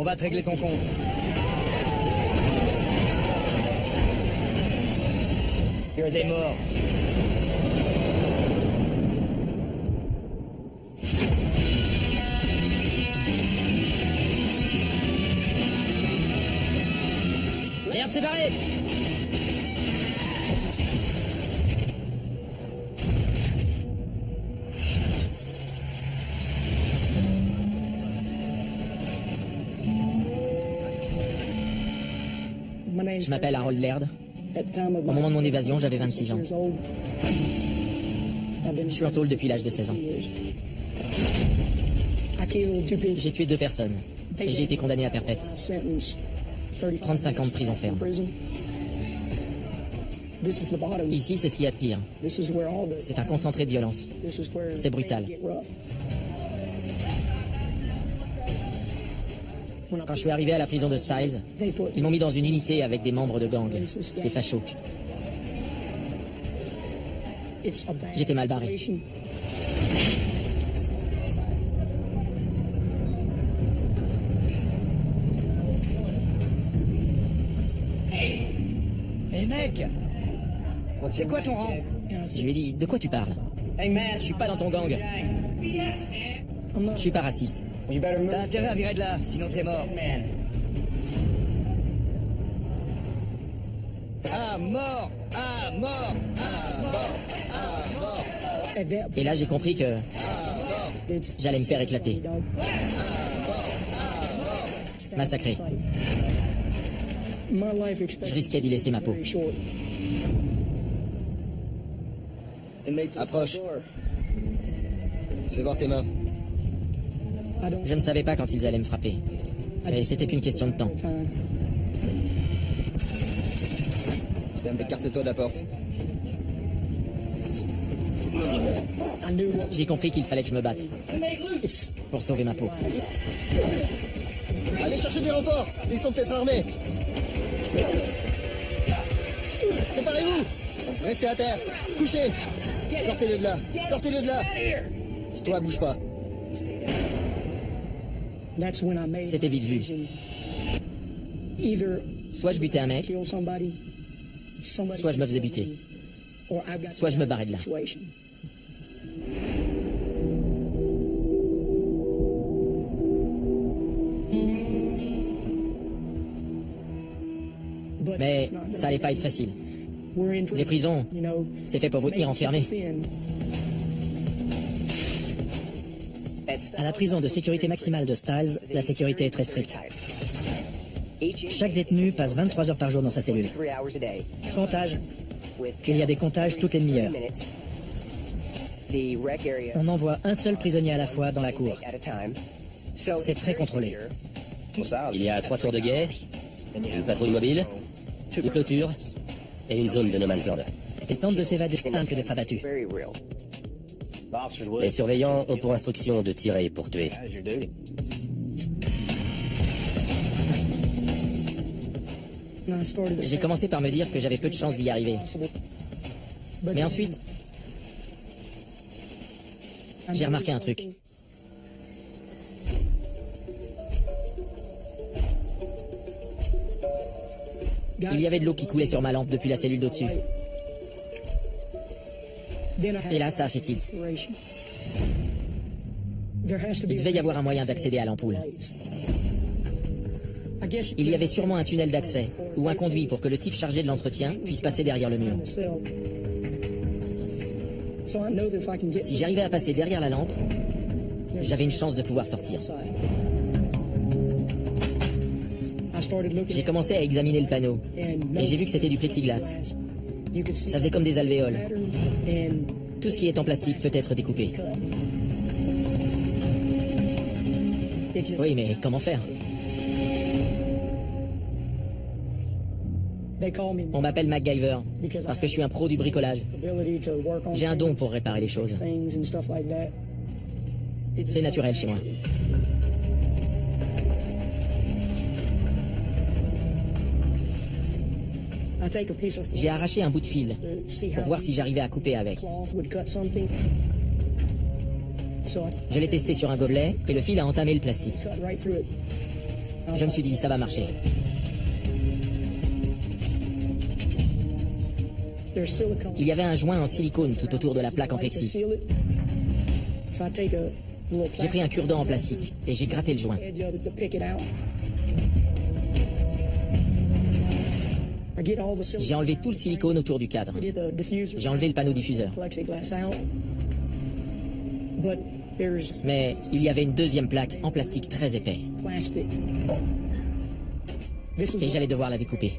va te régler ton compte. T'es mort. Merde, c'est barré. Je m'appelle Harold Laird. Au moment de mon évasion, j'avais 26 ans. Je suis en tôle depuis l'âge de 16 ans. J'ai tué 2 personnes et j'ai été condamné à perpète. 35 ans de prison ferme. Ici, c'est ce qu'il y a de pire. C'est un concentré de violence. C'est brutal. Quand je suis arrivé à la prison de Styles, ils m'ont mis dans une unité avec des membres de gang, des fachos. J'étais mal barré. Hey mec, c'est quoi ton rang? Je lui ai dit, de quoi tu parles? Je suis pas dans ton gang. Je suis pas raciste. T'as intérêt à virer de là, sinon t'es mort. Ah, mort! Ah, mort! Ah, mort! Ah, mort! Et là, j'ai compris que j'allais me faire éclater. Massacré. Je risquais d'y laisser ma peau. Approche. Fais voir tes mains. Je ne savais pas quand ils allaient me frapper. Mais c'était qu'une question de temps. Écarte-toi de la porte. J'ai compris qu'il fallait que je me batte. Pour sauver ma peau. Allez chercher des renforts. Ils sont peut-être armés. Séparez-vous. Restez à terre. Couchez. Sortez-le de là. Sortez-le de là. Toi, bouge pas. C'était vite vu. Soit je butais un mec, soit je me faisais buter. Soit je me barrais de là. Mais ça allait pas être facile. Les prisons, c'est fait pour vous tenir enfermés. À la prison de sécurité maximale de Styles, la sécurité est très stricte. Chaque détenu passe 23 heures par jour dans sa cellule. Comptage. Il y a des comptages toutes les demi-heures. On envoie un seul prisonnier à la fois dans la cour. C'est très contrôlé. Il y a 3 tours de guet, une patrouille mobile, des clôtures et une zone de no man's land. Il tente de s'évader, un que d'être abattu. Les surveillants ont pour instruction de tirer pour tuer. J'ai commencé par me dire que j'avais peu de chance d'y arriver. Mais ensuite, j'ai remarqué un truc. Il y avait de l'eau qui coulait sur ma lampe depuis la cellule d'au-dessus. Et là, ça a fait tilt. Il devait y avoir un moyen d'accéder à l'ampoule. Il y avait sûrement un tunnel d'accès ou un conduit pour que le type chargé de l'entretien puisse passer derrière le mur. Si j'arrivais à passer derrière la lampe, j'avais une chance de pouvoir sortir. J'ai commencé à examiner le panneau et j'ai vu que c'était du plexiglas. Ça faisait comme des alvéoles. Tout ce qui est en plastique peut être découpé. Oui, mais comment faire? On m'appelle MacGyver parce que je suis un pro du bricolage. J'ai un don pour réparer les choses. C'est naturel chez moi. J'ai arraché un bout de fil pour voir si j'arrivais à couper avec. Je l'ai testé sur un gobelet et le fil a entamé le plastique. Je me suis dit, ça va marcher. Il y avait un joint en silicone tout autour de la plaque en plexi. J'ai pris un cure-dent en plastique et j'ai gratté le joint. J'ai enlevé tout le silicone autour du cadre. J'ai enlevé le panneau diffuseur. Mais il y avait une deuxième plaque en plastique très épais. Et j'allais devoir la découper.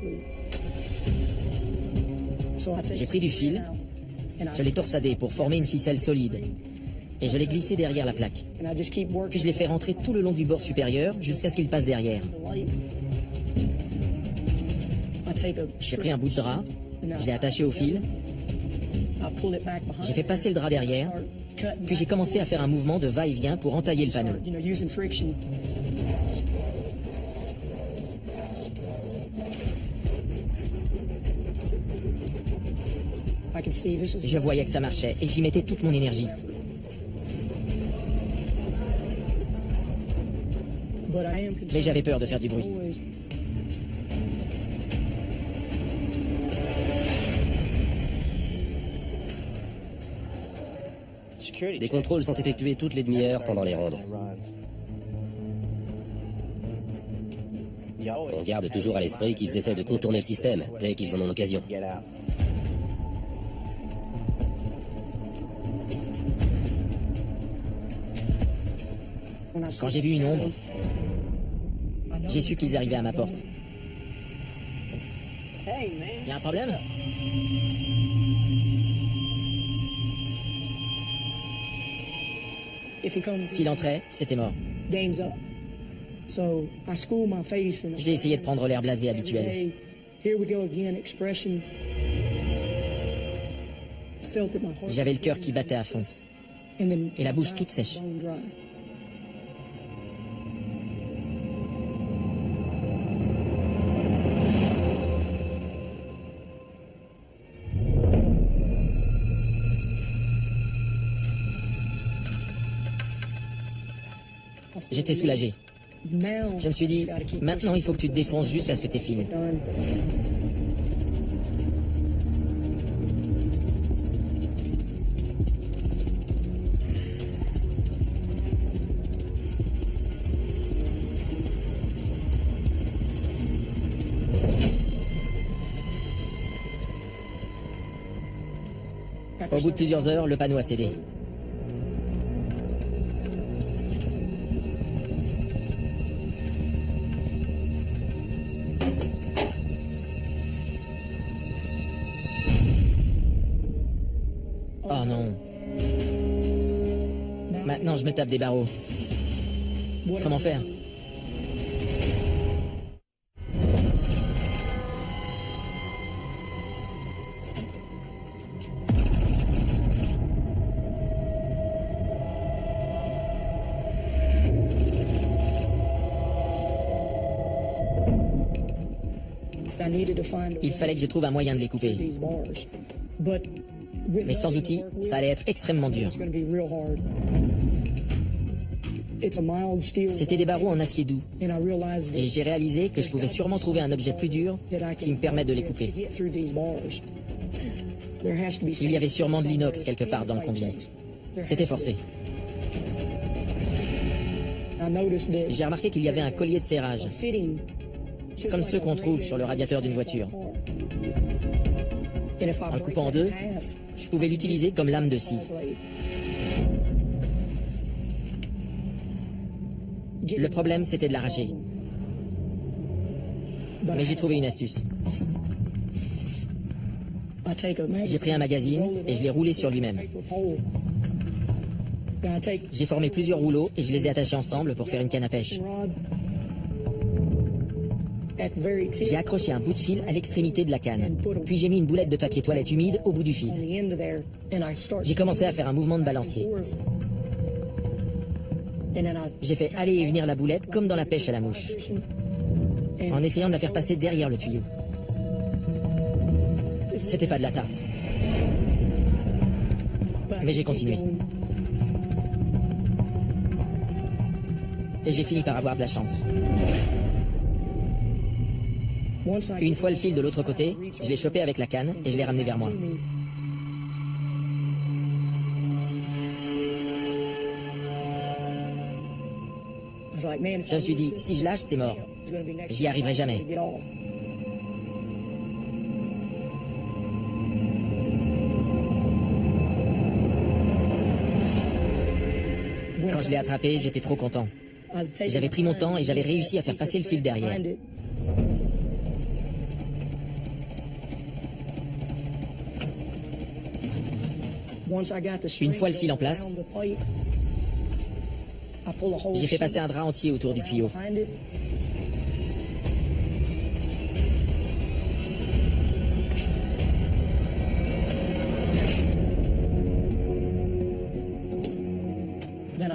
J'ai pris du fil, je l'ai torsadé pour former une ficelle solide. Et je l'ai glissé derrière la plaque. Puis je l'ai fait rentrer tout le long du bord supérieur jusqu'à ce qu'il passe derrière. J'ai pris un bout de drap, je l'ai attaché au fil, j'ai fait passer le drap derrière, puis j'ai commencé à faire un mouvement de va-et-vient pour entailler le panneau. Je voyais que ça marchait et j'y mettais toute mon énergie. Mais j'avais peur de faire du bruit. Des contrôles sont effectués toutes les demi-heures pendant les rondes. On garde toujours à l'esprit qu'ils essaient de contourner le système dès qu'ils en ont l'occasion. Quand j'ai vu une ombre, j'ai su qu'ils arrivaient à ma porte. Y a un problème? S'il entrait, c'était mort. J'ai essayé de prendre l'air blasé habituel. J'avais le cœur qui battait à fond et la bouche toute sèche. J'étais soulagé. Je me suis dit, maintenant il faut que tu te défonces jusqu'à ce que tu aies fini. Au bout de plusieurs heures, le panneau a cédé. Oh non. Maintenant, je me tape des barreaux. Comment faire? Il fallait que je trouve un moyen de les couper. Mais sans outils, ça allait être extrêmement dur. C'était des barreaux en acier doux. Et j'ai réalisé que je pouvais sûrement trouver un objet plus dur qui me permette de les couper. Il y avait sûrement de l'inox quelque part dans le conduit. C'était forcé. J'ai remarqué qu'il y avait un collier de serrage, comme ceux qu'on trouve sur le radiateur d'une voiture. En le coupant en deux, je pouvais l'utiliser comme lame de scie. Le problème, c'était de l'arracher. Mais j'ai trouvé une astuce. J'ai pris un magazine et je l'ai roulé sur lui-même. J'ai formé plusieurs rouleaux et je les ai attachés ensemble pour faire une canne à pêche. J'ai accroché un bout de fil à l'extrémité de la canne, puis j'ai mis une boulette de papier toilette humide au bout du fil. J'ai commencé à faire un mouvement de balancier. J'ai fait aller et venir la boulette comme dans la pêche à la mouche, en essayant de la faire passer derrière le tuyau. C'était pas de la tarte. Mais j'ai continué. Et j'ai fini par avoir de la chance. Une fois le fil de l'autre côté, je l'ai chopé avec la canne et je l'ai ramené vers moi. Je me suis dit, si je lâche, c'est mort. J'y arriverai jamais. Quand je l'ai attrapé, j'étais trop content. J'avais pris mon temps et j'avais réussi à faire passer le fil derrière. Une fois le fil en place, j'ai fait passer un drap entier autour du tuyau.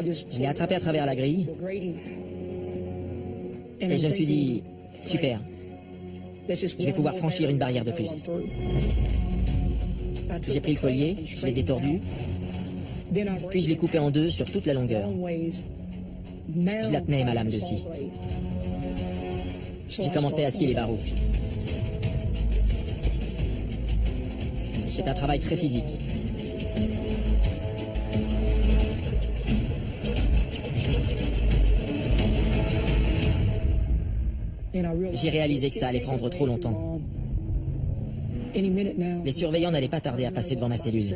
Je l'ai attrapé à travers la grille et je me suis dit, super, je vais pouvoir franchir une barrière de plus. J'ai pris le collier, je l'ai détordu, puis je l'ai coupé en deux sur toute la longueur. Je la tenais ma lame de scie. J'ai commencé à scier les barreaux. C'est un travail très physique. J'ai réalisé que ça allait prendre trop longtemps. Les surveillants n'allaient pas tarder à passer devant ma cellule.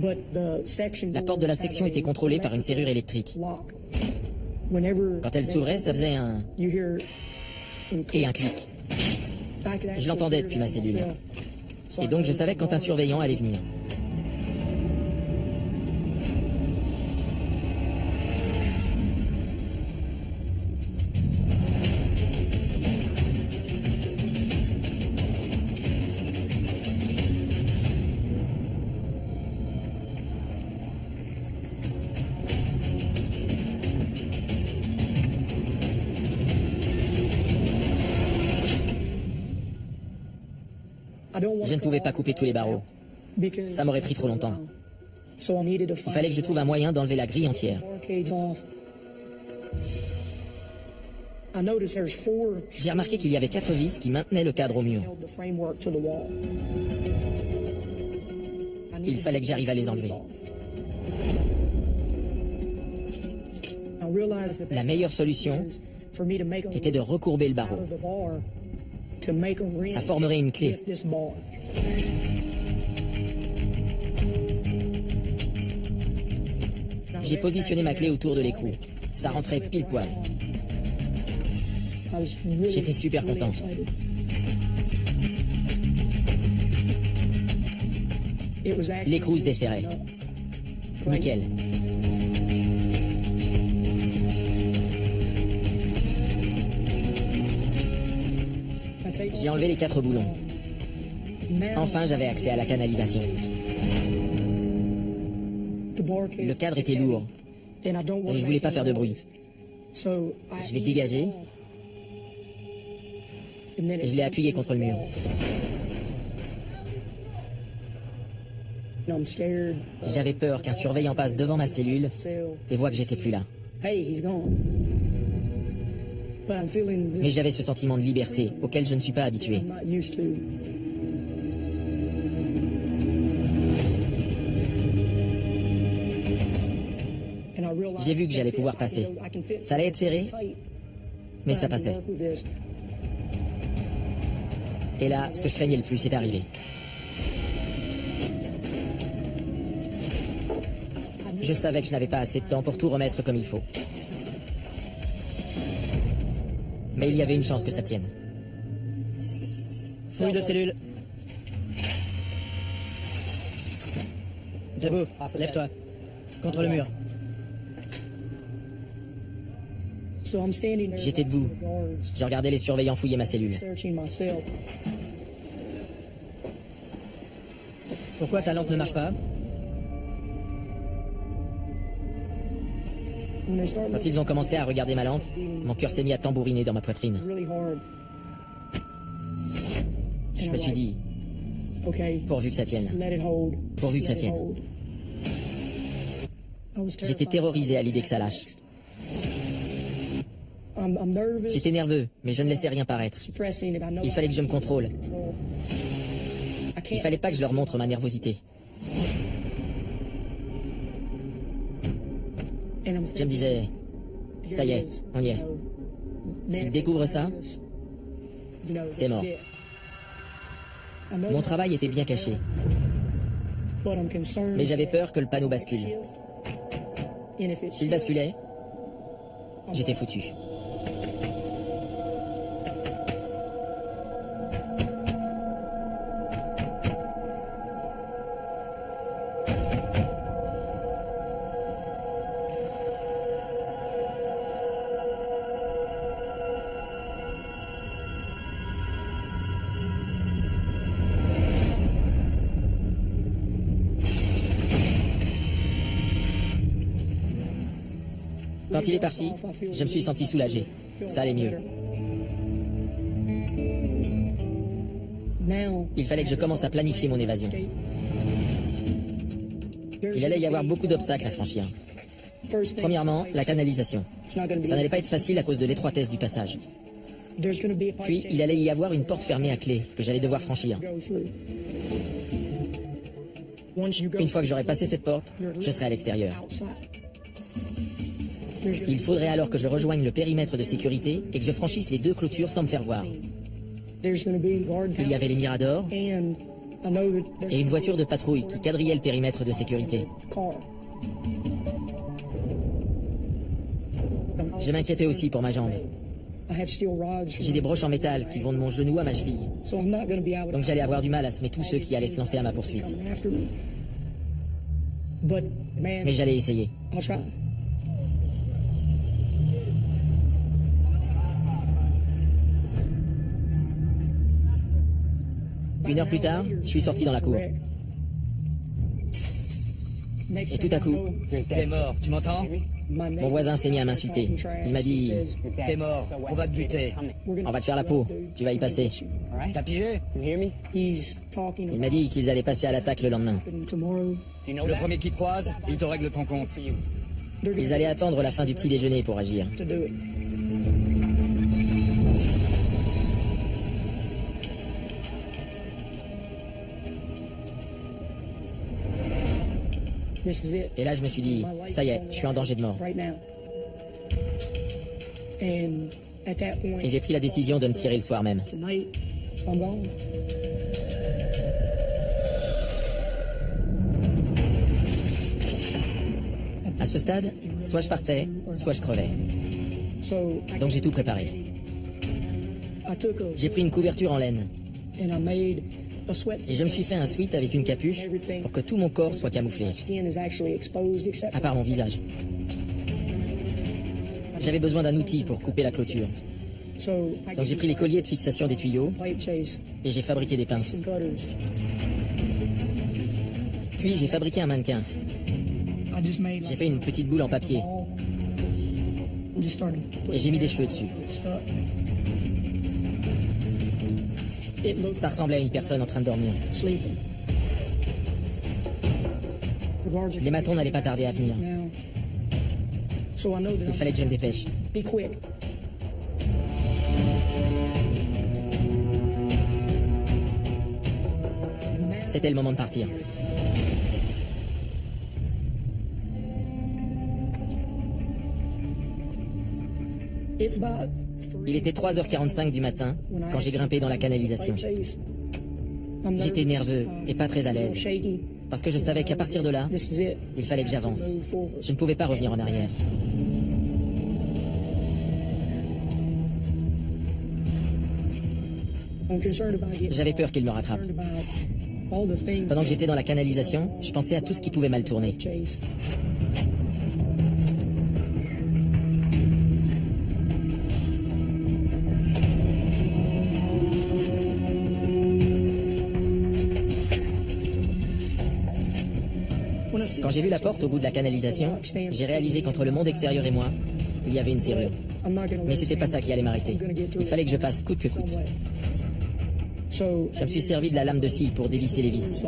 La porte de la section était contrôlée par une serrure électrique. Quand elle s'ouvrait, ça faisait un... et un clic. Je l'entendais depuis ma cellule. Et donc je savais quand un surveillant allait venir. Je ne pouvais pas couper tous les barreaux. Ça m'aurait pris trop longtemps. Il fallait que je trouve un moyen d'enlever la grille entière. J'ai remarqué qu'il y avait 4 vis qui maintenaient le cadre au mur. Il fallait que j'arrive à les enlever. La meilleure solution était de recourber le barreau. Ça formerait une clé. J'ai positionné ma clé autour de l'écrou. Ça rentrait pile poil. J'étais super content. L'écrou se desserrait. Nickel. J'ai enlevé les 4 boulons. Enfin, j'avais accès à la canalisation. Le cadre était lourd et je voulais pas faire de bruit. Je l'ai dégagé et je l'ai appuyé contre le mur. J'avais peur qu'un surveillant passe devant ma cellule et voit que j'étais plus là. Mais j'avais ce sentiment de liberté auquel je ne suis pas habitué. J'ai vu que j'allais pouvoir passer. Ça allait être serré, mais ça passait. Et là, ce que je craignais le plus est arrivé. Je savais que je n'avais pas assez de temps pour tout remettre comme il faut. Mais il y avait une chance que ça tienne. Fouille de cellule. Debout, lève-toi. Contre le mur. J'étais debout. Je regardais les surveillants fouiller ma cellule. Pourquoi ta lampe ne marche pas? Quand ils ont commencé à regarder ma lampe, mon cœur s'est mis à tambouriner dans ma poitrine. Je me suis dit, pourvu que ça tienne. Pourvu que ça tienne. J'étais terrorisé à l'idée que ça lâche. J'étais nerveux, mais je ne laissais rien paraître. Il fallait que je me contrôle. Il fallait pas que je leur montre ma nervosité. Je me disais, ça y est, on y est. S'ils découvrent ça, c'est mort. Mon travail était bien caché. Mais j'avais peur que le panneau bascule. S'il basculait, j'étais foutu. Quand il est parti, je me suis senti soulagé. Ça allait mieux. Il fallait que je commence à planifier mon évasion. Il allait y avoir beaucoup d'obstacles à franchir. Premièrement, la canalisation. Ça n'allait pas être facile à cause de l'étroitesse du passage. Puis, il allait y avoir une porte fermée à clé que j'allais devoir franchir. Une fois que j'aurais passé cette porte, je serais à l'extérieur. Il faudrait alors que je rejoigne le périmètre de sécurité et que je franchisse les 2 clôtures sans me faire voir. Il y avait les miradors et une voiture de patrouille qui quadrillait le périmètre de sécurité. Je m'inquiétais aussi pour ma jambe. J'ai des broches en métal qui vont de mon genou à ma cheville. Donc j'allais avoir du mal à semer tous ceux qui allaient se lancer à ma poursuite. Mais j'allais essayer. 1 heure plus tard, je suis sorti dans la cour. Et tout à coup, T'es mort, tu m'entends? mon voisin s'est mis à m'insulter. Il m'a dit, T'es mort, on va te buter. on va te faire la peau, tu vas y passer. T'as pigé? Il m'a dit qu'ils allaient passer à l'attaque le lendemain. Le premier qui te croise, il te règle ton compte. Ils allaient attendre la fin du petit déjeuner pour agir. Et là, je me suis dit, ça y est, je suis en danger de mort. Et j'ai pris la décision de me tirer le soir même. À ce stade, soit je partais, soit je crevais. Donc j'ai tout préparé. J'ai pris une couverture en laine. Et je me suis fait un sweat avec une capuche pour que tout mon corps soit camouflé, à part mon visage. J'avais besoin d'un outil pour couper la clôture. Donc j'ai pris les colliers de fixation des tuyaux et j'ai fabriqué des pinces. Puis j'ai fabriqué un mannequin. J'ai fait une petite boule en papier et j'ai mis des cheveux dessus. Ça ressemblait à une personne en train de dormir. Les matons n'allaient pas tarder à venir. Il fallait que je me dépêche. C'était le moment de partir. Il était 3h45 du matin quand j'ai grimpé dans la canalisation. J'étais nerveux et pas très à l'aise, parce que je savais qu'à partir de là, il fallait que j'avance. Je ne pouvais pas revenir en arrière. J'avais peur qu'il me rattrape. Pendant que j'étais dans la canalisation, je pensais à tout ce qui pouvait mal tourner. Quand j'ai vu la porte au bout de la canalisation, j'ai réalisé qu'entre le monde extérieur et moi, il y avait une serrure. Mais c'était pas ça qui allait m'arrêter. Il fallait que je passe coûte que coûte. Je me suis servi de la lame de scie pour dévisser les vis.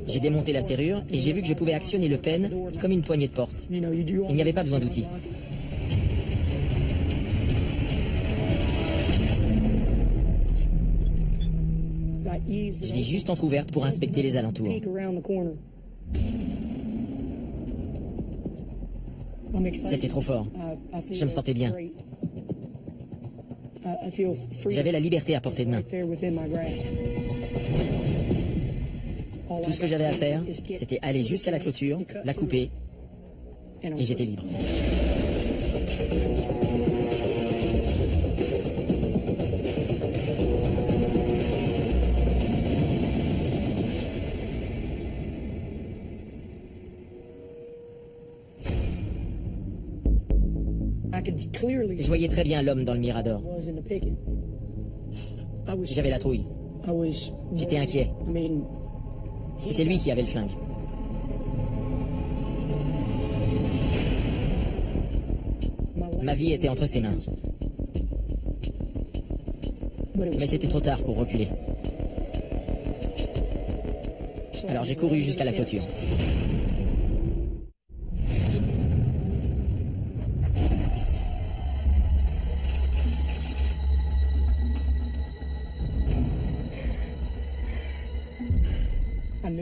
J'ai démonté la serrure et j'ai vu que je pouvais actionner le pen comme une poignée de porte. Il n'y avait pas besoin d'outils. Je l'ai juste entrouverte pour inspecter les alentours. C'était trop fort. Je me sentais bien. J'avais la liberté à portée de main. Tout ce que j'avais à faire, c'était aller jusqu'à la clôture, la couper, et j'étais libre. Je voyais très bien l'homme dans le mirador. J'avais la trouille. J'étais inquiet. C'était lui qui avait le flingue. Ma vie était entre ses mains. Mais c'était trop tard pour reculer. Alors j'ai couru jusqu'à la clôture.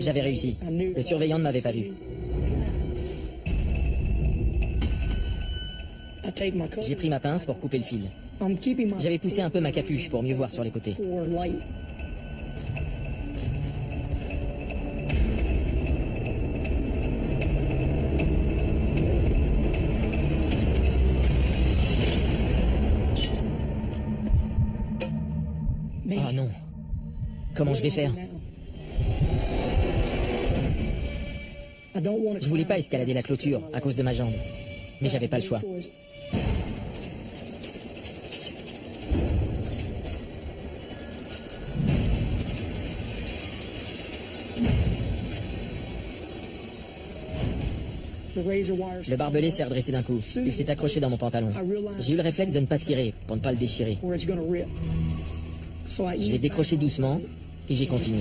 J'avais réussi. Le surveillant ne m'avait pas vu. J'ai pris ma pince pour couper le fil. J'avais poussé un peu ma capuche pour mieux voir sur les côtés. Oh non. Comment je vais faire? Je voulais pas escalader la clôture à cause de ma jambe, mais j'avais pas le choix. Le barbelé s'est redressé d'un coup. Il s'est accroché dans mon pantalon. J'ai eu le réflexe de ne pas tirer pour ne pas le déchirer. Je l'ai décroché doucement et j'ai continué.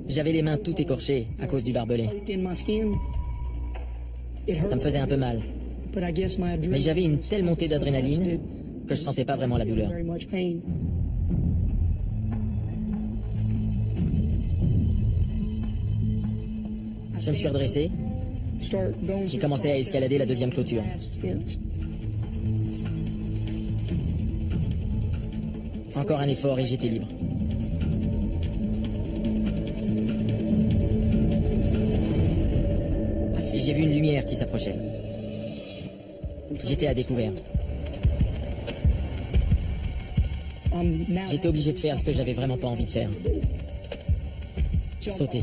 J'avais les mains toutes écorchées à cause du barbelé. Ça me faisait un peu mal. Mais j'avais une telle montée d'adrénaline que je sentais pas vraiment la douleur. Je me suis redressé. J'ai commencé à escalader la deuxième clôture. Encore un effort et j'étais libre. J'ai vu une lumière qui s'approchait. J'étais à découvert. J'étais obligé de faire ce que j'avais vraiment pas envie de faire. Sauter.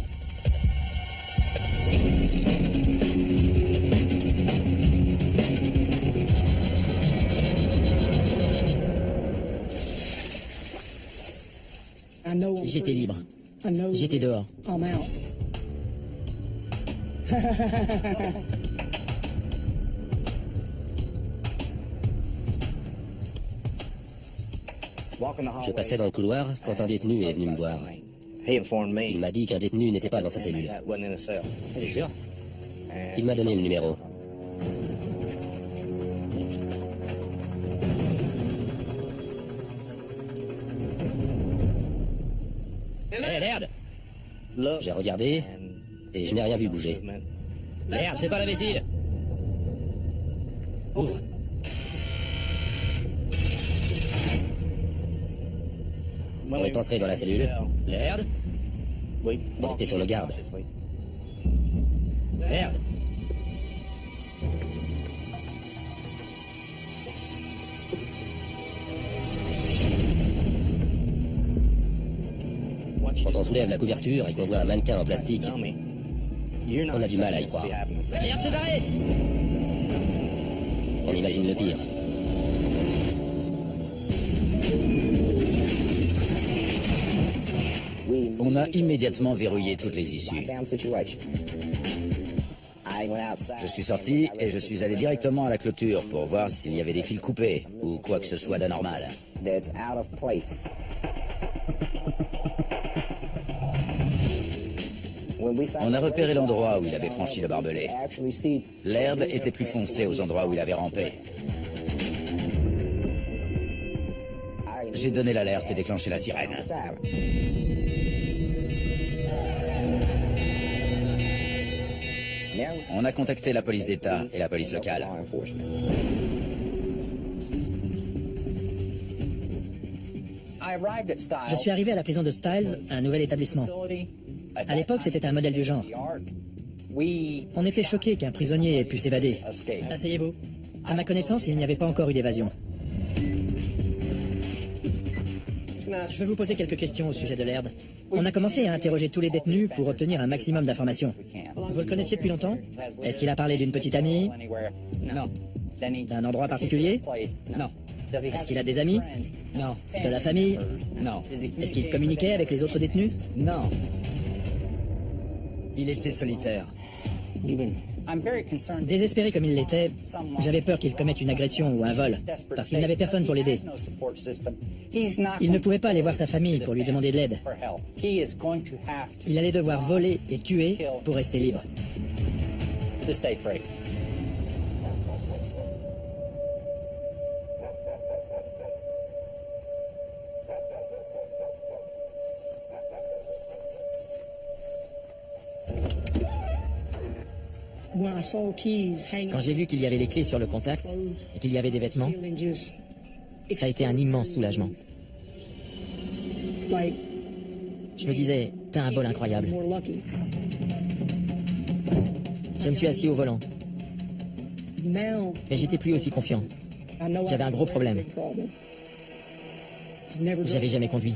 J'étais libre. J'étais dehors. Je passais dans le couloir quand un détenu est venu me voir. Il m'a dit qu'un détenu n'était pas dans sa cellule. T'es sûr? Il m'a donné le numéro. Hé, merde! J'ai regardé et je n'ai rien vu bouger. Merde, fais pas l'imbécile! Ouvre! On est entré dans la cellule. Merde! On était sur le garde. Merde! Quand on soulève la couverture et qu'on voit un mannequin en plastique, on a du mal à y croire. Merde, c'est barré! On imagine le pire. On a immédiatement verrouillé toutes les issues. Je suis sorti et je suis allé directement à la clôture pour voir s'il y avait des fils coupés ou quoi que ce soit d'anormal. On a repéré l'endroit où il avait franchi le barbelé. L'herbe était plus foncée aux endroits où il avait rampé. J'ai donné l'alerte et déclenché la sirène. On a contacté la police d'État et la police locale. Je suis arrivé à la prison de Styles, un nouvel établissement. À l'époque, c'était un modèle du genre. On était choqués qu'un prisonnier ait pu s'évader. Asseyez-vous. À ma connaissance, il n'y avait pas encore eu d'évasion. Je vais vous poser quelques questions au sujet de Laird. On a commencé à interroger tous les détenus pour obtenir un maximum d'informations. Vous le connaissiez depuis longtemps? Est-ce qu'il a parlé d'une petite amie? Non. D'un endroit particulier? Non. Est-ce qu'il a des amis? Non. De la famille? Non. Est-ce qu'il communiquait avec les autres détenus? Non. Il était solitaire. Désespéré comme il l'était, j'avais peur qu'il commette une agression ou un vol, parce qu'il n'avait personne pour l'aider. Il ne pouvait pas aller voir sa famille pour lui demander de l'aide. Il allait devoir voler et tuer pour rester libre. Quand j'ai vu qu'il y avait les clés sur le contact et qu'il y avait des vêtements, ça a été un immense soulagement. Je me disais, t'as un bol incroyable. Je me suis assis au volant. Mais j'étais plus aussi confiant. J'avais un gros problème. J'avais jamais conduit.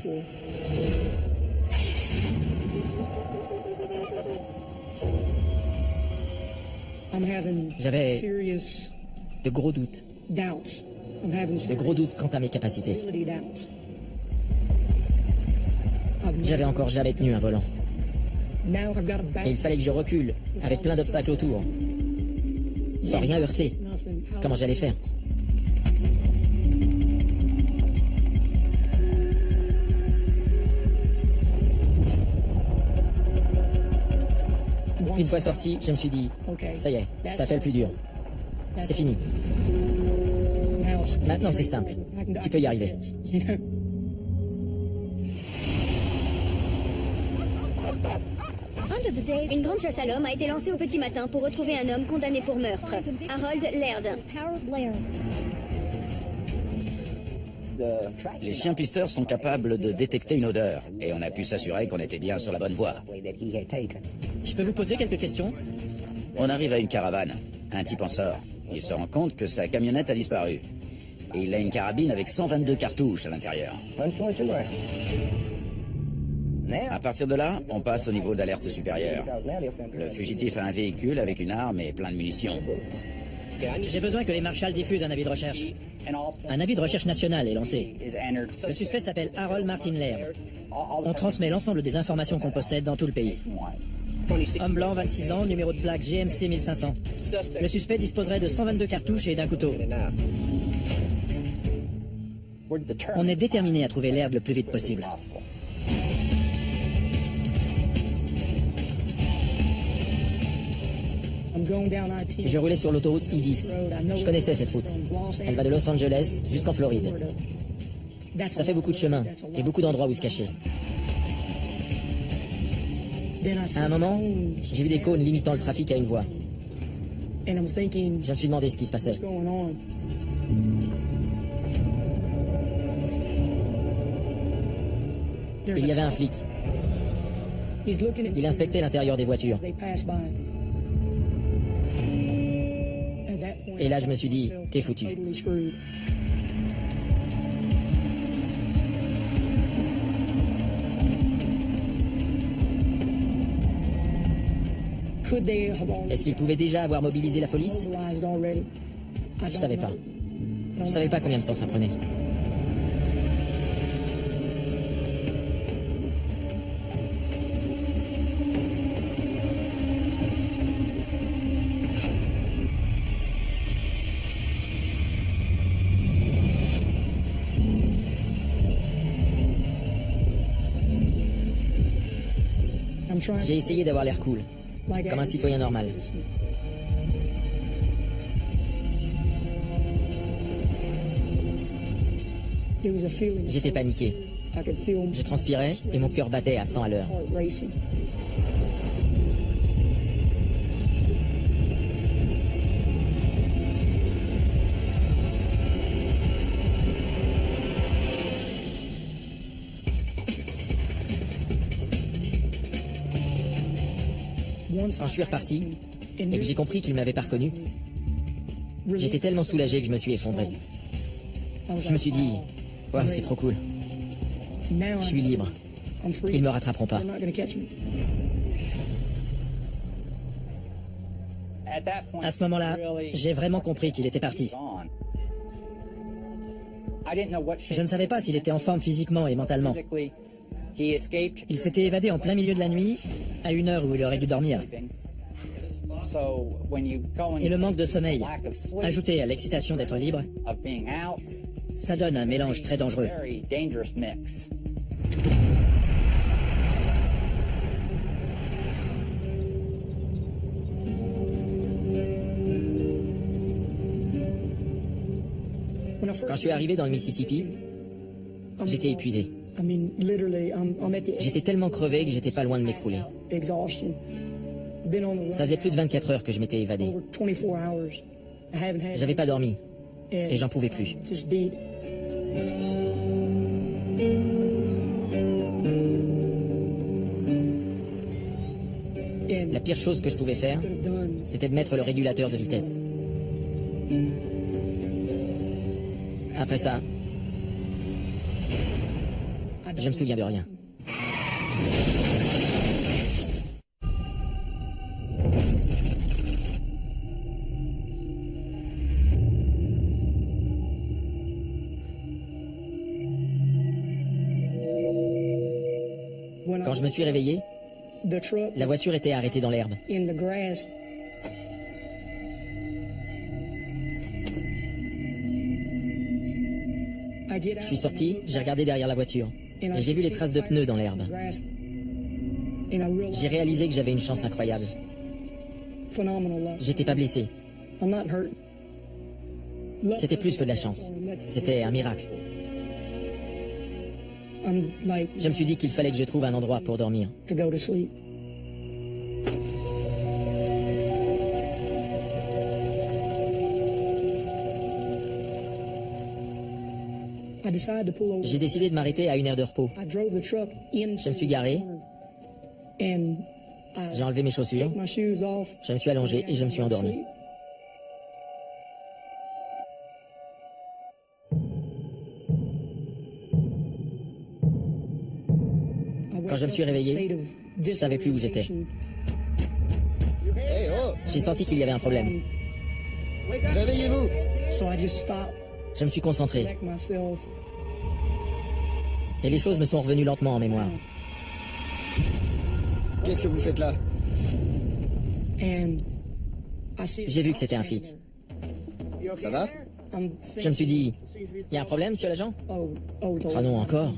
J'avais de gros doutes. De gros doutes quant à mes capacités. J'avais encore jamais tenu un volant. Et il fallait que je recule, avec plein d'obstacles autour. Sans rien heurter. Comment j'allais faire? Une fois sorti, je me suis dit, ça y est, t'as fait le plus dur. C'est fini. Maintenant, c'est simple. Tu peux y arriver. Une grande chasse à l'homme a été lancée au petit matin pour retrouver un homme condamné pour meurtre, Harold Laird. Les chiens pisteurs sont capables de détecter une odeur, et on a pu s'assurer qu'on était bien sur la bonne voie. Je peux vous poser quelques questions? On arrive à une caravane. Un type en sort. Il se rend compte que sa camionnette a disparu. Et il a une carabine avec 122 cartouches à l'intérieur. À partir de là, on passe au niveau d'alerte supérieure. Le fugitif a un véhicule avec une arme et plein de munitions. J'ai besoin que les marshals diffusent un avis de recherche. Un avis de recherche national est lancé. Le suspect s'appelle Harold Martin Laird. On transmet l'ensemble des informations qu'on possède dans tout le pays. Homme blanc, 26 ans, numéro de plaque GMC 1500. Le suspect disposerait de 122 cartouches et d'un couteau. On est déterminé à trouver Laird le plus vite possible. Je roulais sur l'autoroute I-10. Je connaissais cette route. Elle va de Los Angeles jusqu'en Floride. Ça fait beaucoup de chemin et beaucoup d'endroits où se cacher. À un moment, j'ai vu des cônes limitant le trafic à une voie. Je me suis demandé ce qui se passait. Il y avait un flic. Il inspectait l'intérieur des voitures. Et là, je me suis dit, t'es foutu. Est-ce qu'il pouvait déjà avoir mobilisé la police? Je savais pas. Je savais pas combien de temps ça prenait. J'ai essayé d'avoir l'air cool, comme un citoyen normal. J'étais paniqué. Je transpirais et mon cœur battait à 100 à l'heure. Quand je suis reparti et que j'ai compris qu'il m'avait pas reconnu, j'étais tellement soulagé que je me suis effondré. Je me suis dit, wow, c'est trop cool. Je suis libre. Ils me rattraperont pas. À ce moment-là, j'ai vraiment compris qu'il était parti. Je ne savais pas s'il était en forme physiquement et mentalement. Il s'était évadé en plein milieu de la nuit, à une heure où il aurait dû dormir. Et le manque de sommeil, ajouté à l'excitation d'être libre, ça donne un mélange très dangereux. Quand je suis arrivé dans le Mississippi, j'étais épuisé. J'étais tellement crevé que j'étais pas loin de m'écrouler. Ça faisait plus de 24 heures que je m'étais évadé. J'avais pas dormi et j'en pouvais plus. La pire chose que je pouvais faire, c'était de mettre le régulateur de vitesse. Après ça, je me souviens de rien. Quand je me suis réveillé, la voiture était arrêtée dans l'herbe. Je suis sorti, j'ai regardé derrière la voiture et j'ai vu les traces de pneus dans l'herbe. J'ai réalisé que j'avais une chance incroyable. J'étais pas blessé. C'était plus que de la chance. C'était un miracle. Je me suis dit qu'il fallait que je trouve un endroit pour dormir. J'ai décidé de m'arrêter à une aire de repos. Je me suis garé. J'ai enlevé mes chaussures. Je me suis allongé et je me suis endormi. Quand je me suis réveillé, je savais plus où j'étais. Hey, oh! J'ai senti qu'il y avait un problème. Réveillez-vous! Je me suis concentré. Et les choses me sont revenues lentement en mémoire. Qu'est-ce que vous faites là? J'ai vu que c'était un flic. Ça va? Je me suis dit, il y a un problème, monsieur l'agent? Oh non, encore?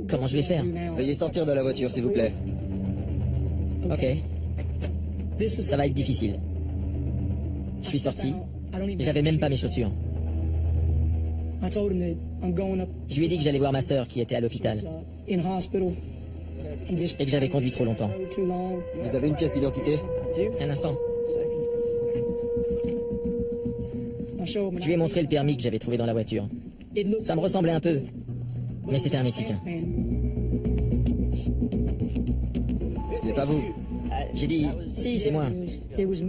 Comment je vais faire? Veuillez sortir de la voiture, s'il vous plaît. Ok. Ça va être difficile. Je suis sorti. J'avais même pas mes chaussures. Je lui ai dit que j'allais voir ma sœur qui était à l'hôpital. Et que j'avais conduit trop longtemps. Vous avez une pièce d'identité? Un instant. Je lui ai montré le permis que j'avais trouvé dans la voiture. Ça me ressemblait un peu. Mais c'était un Mexicain. Ce n'est pas vous. J'ai dit, si, c'est moi.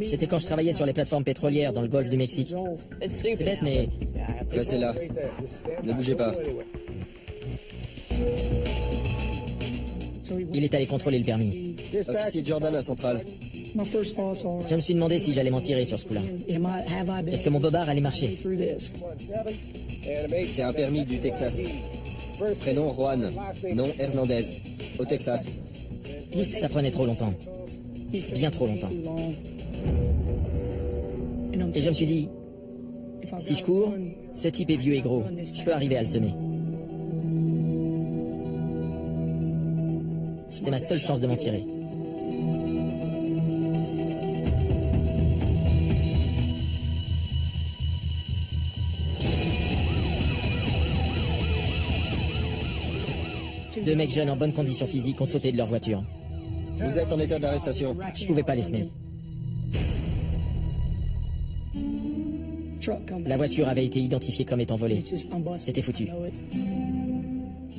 C'était quand je travaillais sur les plateformes pétrolières dans le golfe du Mexique. C'est bête, mais Restez là. Ne bougez pas. il est allé contrôler le permis. Officier Jordan à Centrale. Je me suis demandé si j'allais m'en tirer sur ce coup-là. Est-ce que mon bobard allait marcher? C'est un permis du Texas. Prénom Juan. Nom Hernandez. Au Texas. Ça prenait trop longtemps. Bien trop longtemps. Et je me suis dit, si je cours, ce type est vieux et gros. Je peux arriver à le semer. C'est ma seule chance de m'en tirer. Deux mecs jeunes en bonne condition physique ont sauté de leur voiture. Vous êtes en état d'arrestation. Je pouvais pas les semer. La voiture avait été identifiée comme étant volée. C'était foutu.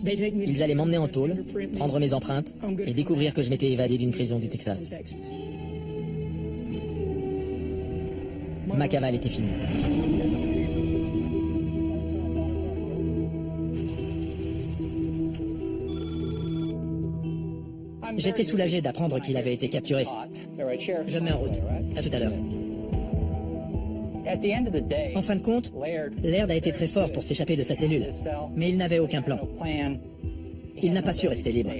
Ils allaient m'emmener en tôle, prendre mes empreintes et découvrir que je m'étais évadé d'une prison du Texas. Ma cavale était finie. J'étais soulagé d'apprendre qu'il avait été capturé. Je me mets en route. À tout à l'heure. En fin de compte, Laird a été très fort pour s'échapper de sa cellule, mais il n'avait aucun plan. Il n'a pas su rester libre.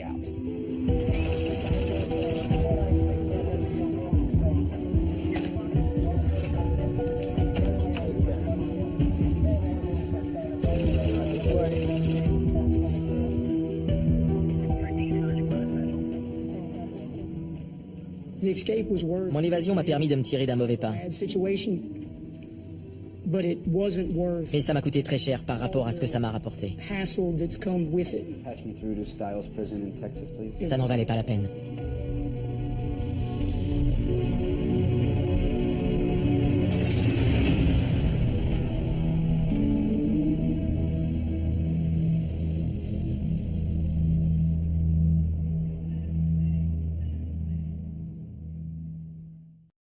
Mon évasion m'a permis de me tirer d'un mauvais pas. Mais ça m'a coûté très cher par rapport à ce que ça m'a rapporté. Ça n'en valait pas la peine.